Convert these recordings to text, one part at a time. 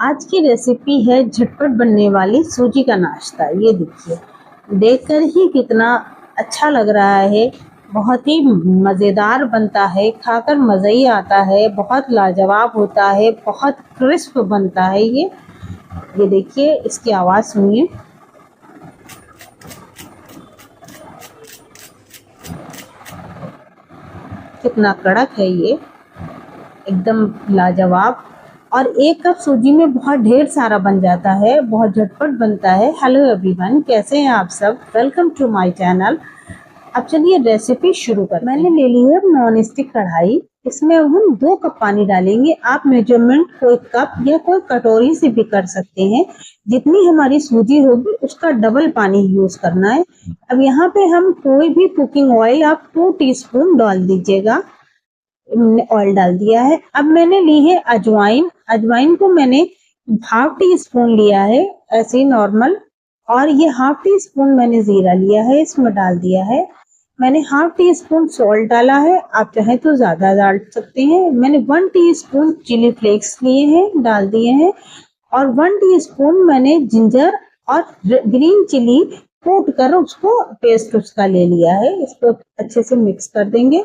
आज की रेसिपी है झटपट बनने वाली सूजी का नाश्ता। ये देखिए, देखकर ही कितना अच्छा लग रहा है। बहुत ही मज़ेदार बनता है, खाकर मज़ा ही आता है। बहुत लाजवाब होता है, बहुत क्रिस्प बनता है ये देखिए, इसकी आवाज़ सुनिए। कितना कड़क है ये, एकदम लाजवाब। और एक कप सूजी में बहुत ढेर सारा बन जाता है, बहुत झटपट बनता है। हेलो एवरीवन, कैसे हैं आप सब? Welcome to my channel. अब चलिए रेसिपी शुरू करते हैं। मैंने ले ली है नॉन स्टिक कढ़ाई। इसमें अब हम 2 कप पानी डालेंगे। आप मेजरमेंट कोई कप या कोई कटोरी से भी कर सकते हैं। जितनी हमारी सूजी होगी उसका डबल पानी यूज करना है। अब यहाँ पे हम कोई भी कुकिंग ऑयल आप 2 टीस्पून डाल दीजिएगा। ऑयल डाल दिया है। अब मैंने ली है अजवाइन। अजवाइन को मैंने हाफ टी स्पून लिया है, ऐसे ही नॉर्मल। और ये हाफ टी स्पून मैंने जीरा लिया है, इसमें डाल दिया है। मैंने हाफ टी स्पून सॉल्ट डाला है, आप चाहे तो ज्यादा डाल सकते हैं। मैंने 1 टीस्पून चिली फ्लेक्स लिए हैं, डाल दिए हैं। और 1 टीस्पून मैंने जिंजर और ग्रीन चिली कूट कर उसको पेस्ट उसका ले लिया है। इसको अच्छे से मिक्स कर देंगे।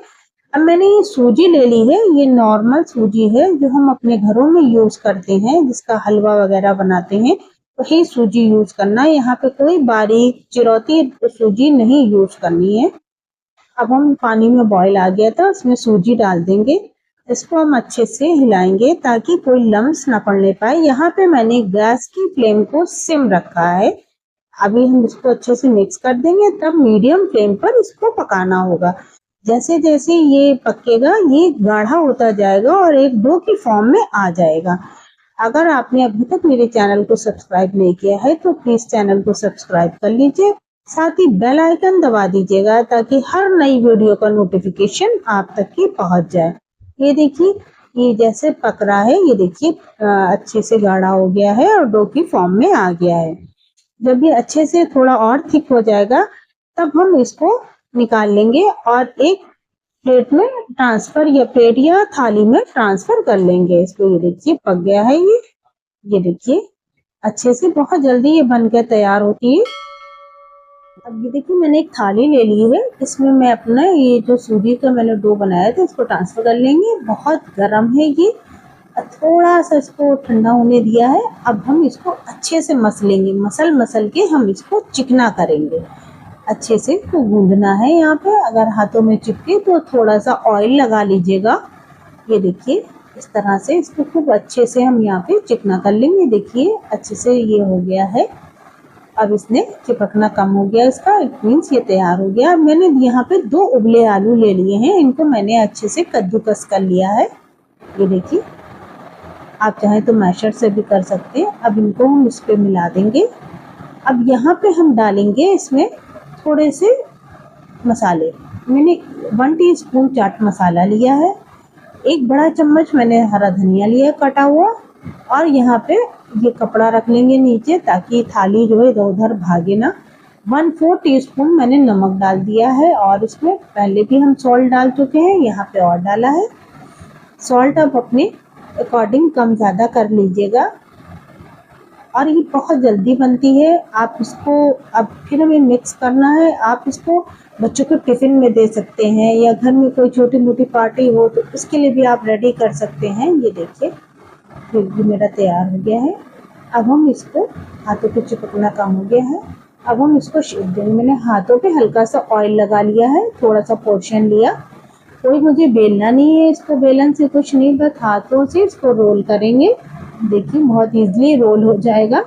अब मैंने ये सूजी ले ली है। ये नॉर्मल सूजी है जो हम अपने घरों में यूज करते हैं, जिसका हलवा वगैरह बनाते हैं, वही सूजी यूज करना है। यहाँ पे कोई बारीक चिरौती सूजी नहीं यूज करनी है। अब हम पानी में बॉईल आ गया था, उसमें सूजी डाल देंगे। इसको हम अच्छे से हिलाएंगे ताकि कोई लम्स ना पड़ने पाए। यहाँ पे मैंने गैस की फ्लेम को सिम रखा है। अभी हम इसको अच्छे से मिक्स कर देंगे, तब मीडियम फ्लेम पर इसको पकाना होगा। जैसे जैसे ये पकेगा ये गाढ़ा होता जाएगा और एक डो की फॉर्म में आ जाएगा। अगर आपने अभी तक मेरे चैनल को सब्सक्राइब नहीं किया है तो प्लीज चैनल को सब्सक्राइब कर लीजिए, साथ ही बेल आइकन दबा दीजिएगा ताकि हर नई वीडियो का नोटिफिकेशन आप तक की पहुंच जाए। ये देखिए, ये जैसे पक रहा है, ये देखिए अच्छे से गाढ़ा हो गया है और डो की फॉर्म में आ गया है। जब ये अच्छे से थोड़ा और थिक हो जाएगा तब हम इसको निकाल लेंगे और एक प्लेट में ट्रांसफर या प्लेट या थाली में ट्रांसफर कर लेंगे इसको। ये देखिए पक गया है ये देखिए अच्छे से, बहुत जल्दी ये बनकर तैयार होती है। अब ये देखिए मैंने एक थाली ले ली है, इसमें मैं अपना ये जो सूजी का मैंने डो बनाया था इसको ट्रांसफर कर लेंगे। बहुत गर्म है ये, थोड़ा सा इसको ठंडा होने दिया है। अब हम इसको अच्छे से मसलेंगे, मसल के हम इसको चिकना करेंगे। अच्छे से इसको गूंदना है। यहाँ पे अगर हाथों में चिपके तो थोड़ा सा ऑयल लगा लीजिएगा। ये देखिए इस तरह से इसको खूब अच्छे से हम यहाँ पे चिकना कर लेंगे। देखिए अच्छे से ये हो गया है। अब इसने चिपकना कम हो गया इसका, इट मीन्स ये तैयार हो गया। मैंने यहाँ पे 2 उबले आलू ले लिए हैं, इनको मैंने अच्छे से कद्दूकस कर लिया है। ये देखिए, आप चाहें तो मैशर से भी कर सकते हैं। अब इनको हम इस पे मिला देंगे। अब यहाँ पे हम डालेंगे इसमें थोड़े से मसाले। मैंने 1 टीस्पून चाट मसाला लिया है, 1 बड़ा चम्मच मैंने हरा धनिया लिया कटा हुआ, और यहाँ पे ये कपड़ा रख लेंगे नीचे ताकि थाली जो है इधर उधर भागे ना। 1/4 टीस्पून मैंने नमक डाल दिया है, और इसमें पहले भी हम सॉल्ट डाल चुके हैं, यहाँ पे और डाला है। सॉल्ट आप अपने अकॉर्डिंग कम ज़्यादा कर लीजिएगा। और ये बहुत जल्दी बनती है। आप इसको अब फिर हमें मिक्स करना है। आप इसको बच्चों के टिफ़िन में दे सकते हैं, या घर में कोई छोटी मोटी पार्टी हो तो उसके लिए भी आप रेडी कर सकते हैं। ये देखिए फिर भी मेरा तैयार हो गया है। अब हम इसको, हाथों पे चिपकना कम हो गया है, अब हम इसको शेप देंगे। मैंने हाथों पे हल्का सा ऑयल लगा लिया है, थोड़ा सा पोर्शन लिया। कोई मुझे बेलना नहीं है इसको, बेलन से कुछ नहीं, बस हाथों से इसको रोल करेंगे। देखिए बहुत इजीली रोल हो जाएगा।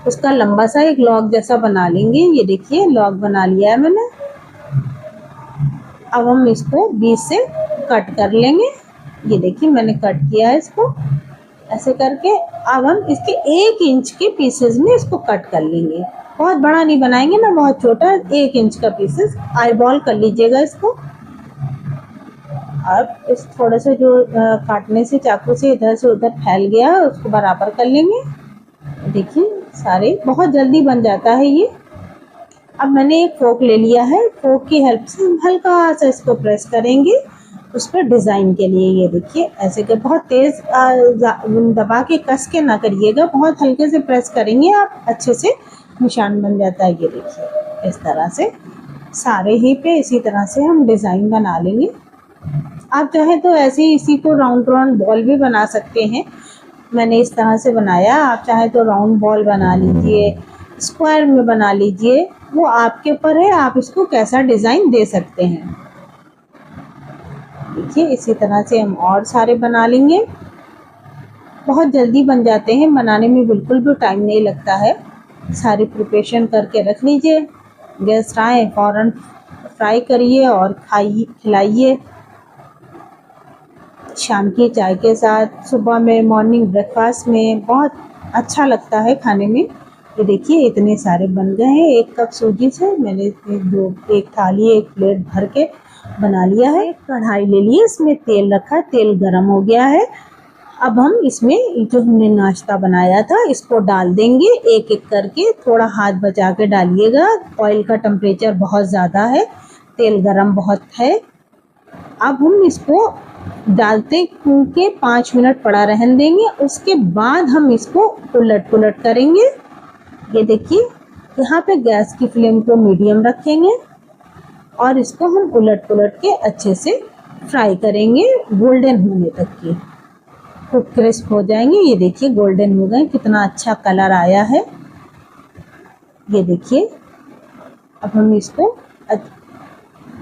उसका लंबा सा एक लॉग जैसा बना लेंगे। ये देखिए लॉग बना लिया है मैंने। अब हम इसको बीच से कट कर लेंगे। ये देखिए मैंने कट किया है इसको ऐसे करके। अब हम इसके 1 इंच के पीसेस में इसको कट कर लेंगे। बहुत बड़ा नहीं बनाएंगे ना, बहुत छोटा, 1 इंच का पीसेस आई बॉल कर लीजिएगा इसको। अब इस थोड़े से जो काटने से चाकू से इधर से उधर फैल गया उसको बराबर कर लेंगे। देखिए सारे बहुत जल्दी बन जाता है ये। अब मैंने एक फोक ले लिया है, फोक की हेल्प से हल्का सा इसको प्रेस करेंगे उस पर डिज़ाइन के लिए। ये देखिए ऐसे के बहुत तेज़ दबा के कस के ना करिएगा, बहुत हल्के से प्रेस करेंगे आप, अच्छे से निशान बन जाता है। ये देखिए इस तरह से सारे ही पे इसी तरह से हम डिज़ाइन बना लेंगे। आप चाहें तो ऐसे ही इसी को राउंड राउंड बॉल भी बना सकते हैं। मैंने इस तरह से बनाया, आप चाहे तो राउंड बॉल बना लीजिए, स्क्वायर में बना लीजिए, वो आपके ऊपर है, आप इसको कैसा डिज़ाइन दे सकते हैं। देखिए इसी तरह से हम और सारे बना लेंगे। बहुत जल्दी बन जाते हैं, बनाने में बिल्कुल भी टाइम नहीं लगता है। सारी प्रिपरेशन करके रख लीजिए, गेस्ट आए फ़ौरन फ्राई करिए और खाइए, खिलाइए शाम की चाय के साथ, सुबह में मॉर्निंग ब्रेकफास्ट में बहुत अच्छा लगता है खाने में। ये देखिए इतने सारे बन गए हैं। 1 कप सूजी से मैंने एक थाली, एक प्लेट भर के बना लिया है। कढ़ाई ले ली, इसमें तेल रखा, तेल गरम हो गया है। अब हम इसमें जो हमने नाश्ता बनाया था इसको डाल देंगे एक एक करके, थोड़ा हाथ बचा के डालिएगा। ऑयल का टेम्परेचर बहुत ज़्यादा है, तेल गरम बहुत है। अब हम इसको डालते के 5 मिनट पड़ा रहने देंगे, उसके बाद हम इसको उलट पुलट करेंगे। ये देखिए यहाँ पे गैस की फ्लेम को मीडियम रखेंगे और इसको हम उलट पुलट के अच्छे से फ्राई करेंगे गोल्डन होने तक की, खूब क्रिस्प हो जाएंगे। ये देखिए गोल्डन हो गए, कितना अच्छा कलर आया है। ये देखिए अब हम इसको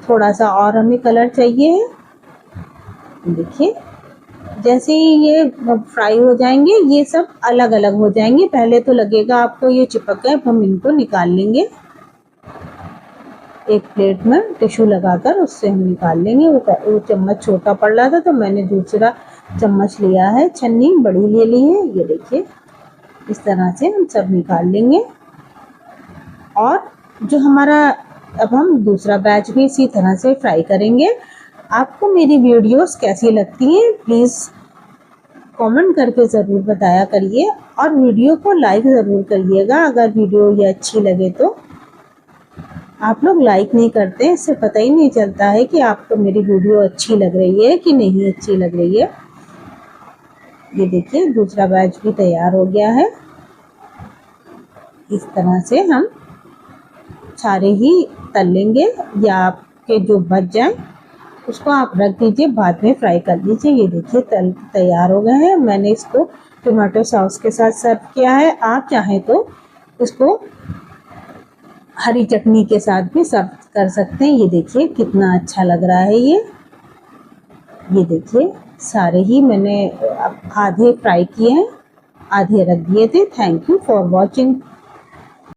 थोड़ा सा और हमें कलर चाहिए है। देखिए जैसे ही ये फ्राई हो जाएंगे, ये सब अलग अलग हो जाएंगे। पहले तो लगेगा आपको ये चिपक गए, हम इनको निकाल लेंगे। एक प्लेट में टिश्यू लगाकर उससे हम निकाल लेंगे। वो चम्मच छोटा पड़ रहा था तो मैंने दूसरा चम्मच लिया है, छन्नी बड़ी ले ली है। ये देखिए इस तरह से हम सब निकाल लेंगे। और जो हमारा अब हम दूसरा बैच भी इसी तरह से फ्राई करेंगे। आपको मेरी वीडियोस कैसी लगती हैं प्लीज़ कमेंट करके ज़रूर बताया करिए, और वीडियो को लाइक ज़रूर करिएगा अगर वीडियो ये अच्छी लगे तो। आप लोग लाइक नहीं करते, इससे पता ही नहीं चलता है कि आपको मेरी वीडियो अच्छी लग रही है कि नहीं अच्छी लग रही है। ये देखिए दूसरा बैच भी तैयार हो गया है। इस तरह से हम सारे ही तल लेंगे, या आपके जो बच जाए उसको आप रख दीजिए, बाद में फ्राई कर लीजिए। ये देखिए तैयार हो गए हैं। मैंने इसको टोमेटो सॉस के साथ सर्व किया है। आप चाहें तो इसको हरी चटनी के साथ भी सर्व कर सकते हैं। ये देखिए कितना अच्छा लग रहा है ये देखिए सारे ही मैंने आधे फ्राई किए हैं, आधे रख दिए थे। Thank you for watching.